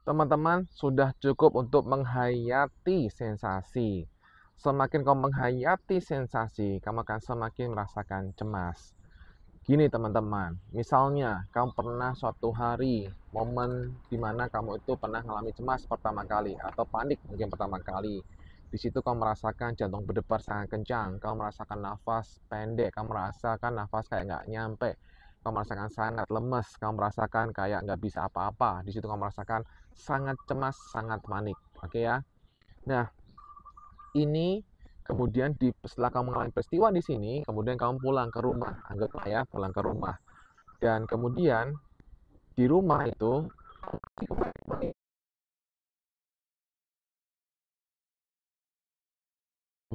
Teman-teman sudah cukup untuk menghayati sensasi. Semakin kamu menghayati sensasi, kamu akan semakin merasakan cemas. Gini teman-teman, misalnya kamu pernah suatu hari, momen di mana kamu itu pernah mengalami cemas pertama kali, atau panik mungkin pertama kali. Di situ kamu merasakan jantung berdebar sangat kencang, kamu merasakan nafas pendek, kamu merasakan nafas kayak nggak nyampe, kamu merasakan sangat lemes, kamu merasakan kayak nggak bisa apa-apa. Di situ kamu merasakan sangat cemas, sangat panik. Oke ya. Nah, ini kemudian setelah kamu mengalami peristiwa di sini, kemudian kamu pulang ke rumah, anggaplah ya pulang ke rumah. Dan kemudian di rumah itu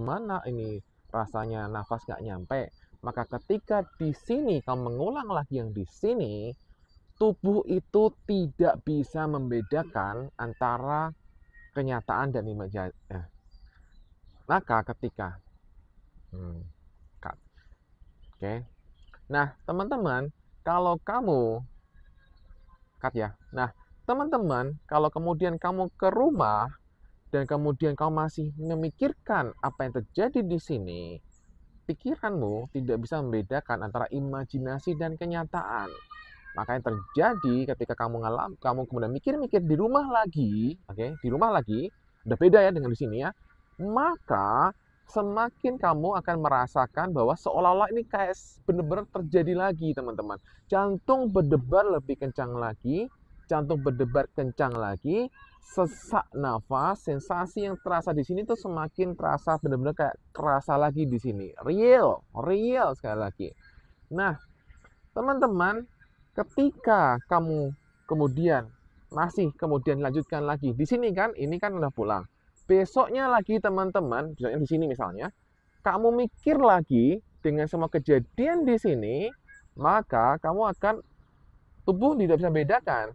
mana ini rasanya nafas nggak nyampe, maka ketika di sini kamu mengulang lagi yang di sini, tubuh itu tidak bisa membedakan antara kenyataan dan imajinasi. Maka ketika cut. Oke. Nah, teman-teman, kalau kamu cut ya. Nah, teman-teman, kalau kemudian kamu ke rumah dan kemudian kamu masih memikirkan apa yang terjadi di sini, pikiranmu tidak bisa membedakan antara imajinasi dan kenyataan. Maka yang terjadi ketika kamu kemudian mikir-mikir di rumah lagi, oke, di rumah lagi, udah beda ya dengan di sini ya. Maka semakin kamu akan merasakan bahwa seolah-olah ini kayak benar-benar terjadi lagi, teman-teman. Jantung berdebar lebih kencang lagi, jantung berdebar kencang lagi, sesak nafas, sensasi yang terasa di sini tuh semakin terasa benar-benar kayak terasa lagi di sini. Real, real sekali lagi. Nah, teman-teman, ketika kamu kemudian kemudian lanjutkan lagi di sini kan, ini kan udah pulang. Besoknya lagi teman-teman, besoknya di sini misalnya, kamu mikir lagi dengan semua kejadian di sini, maka kamu akan tubuh tidak bisa bedakan,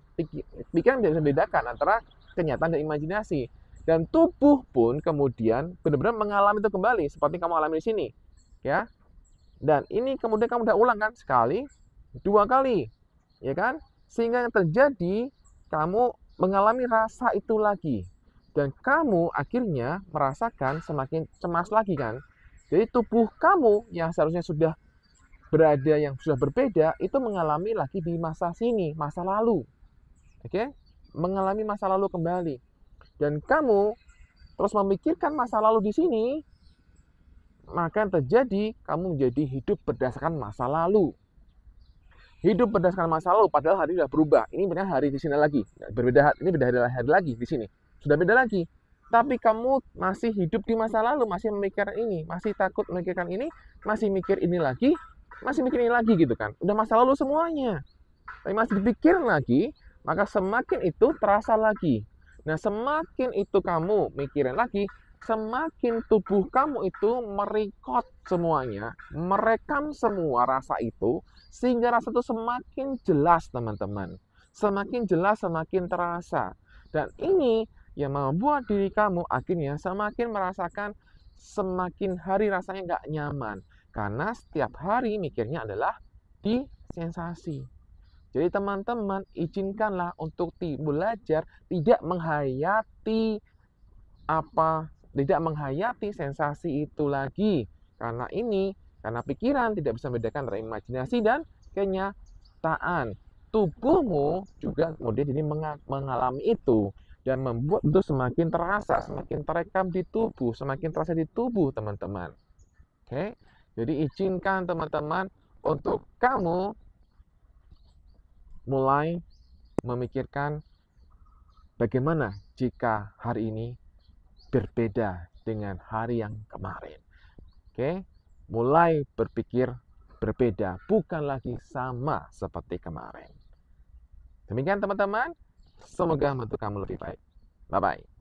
pikiran tidak bisa bedakan antara kenyataan dan imajinasi. Dan tubuh pun kemudian benar-benar mengalami itu kembali seperti kamu alami di sini, ya. Dan ini kemudian kamu udah ulang kan sekali, 2 kali, ya kan? Sehingga yang terjadi, kamu mengalami rasa itu lagi. Dan kamu akhirnya merasakan semakin cemas lagi kan? Jadi tubuh kamu yang seharusnya sudah berada yang sudah berbeda, itu mengalami lagi di masa sini, masa lalu. Oke? Mengalami masa lalu kembali. Dan kamu terus memikirkan masa lalu di sini, maka yang terjadi, kamu menjadi hidup berdasarkan masa lalu. Hidup berdasarkan masa lalu, padahal hari sudah berubah. Ini benar hari di sini lagi. Berbeda, ini beda hari lagi di sini. Sudah beda lagi. Tapi kamu masih hidup di masa lalu, masih memikirkan ini, masih takut memikirkan ini, masih mikir ini lagi, masih mikir ini lagi gitu kan. Udah masa lalu semuanya. Tapi masih dipikir lagi, maka semakin itu terasa lagi. Nah, semakin itu kamu mikirin lagi, semakin tubuh kamu itu merekod semuanya, merekam semua rasa itu, sehingga rasa itu semakin jelas, teman-teman. Semakin jelas, semakin terasa. Dan ini yang membuat diri kamu akhirnya semakin merasakan semakin hari rasanya nggak nyaman. Karena setiap hari mikirnya adalah di sensasi. Jadi teman-teman, izinkanlah untuk belajar tidak menghayati tidak menghayati sensasi itu lagi. Karena pikiran tidak bisa membedakan antara imajinasi dan kenyataan. Tubuhmu juga kemudian jadi mengalami itu dan membuat itu semakin terasa, semakin terekam di tubuh, semakin terasa di tubuh, teman-teman. Oke. Jadi izinkan teman-teman untuk kamu mulai memikirkan bagaimana jika hari ini berbeda dengan hari yang kemarin. Oke, mulai berpikir berbeda, bukan lagi sama seperti kemarin. Demikian teman-teman, semoga membantu kamu lebih baik. Bye-bye.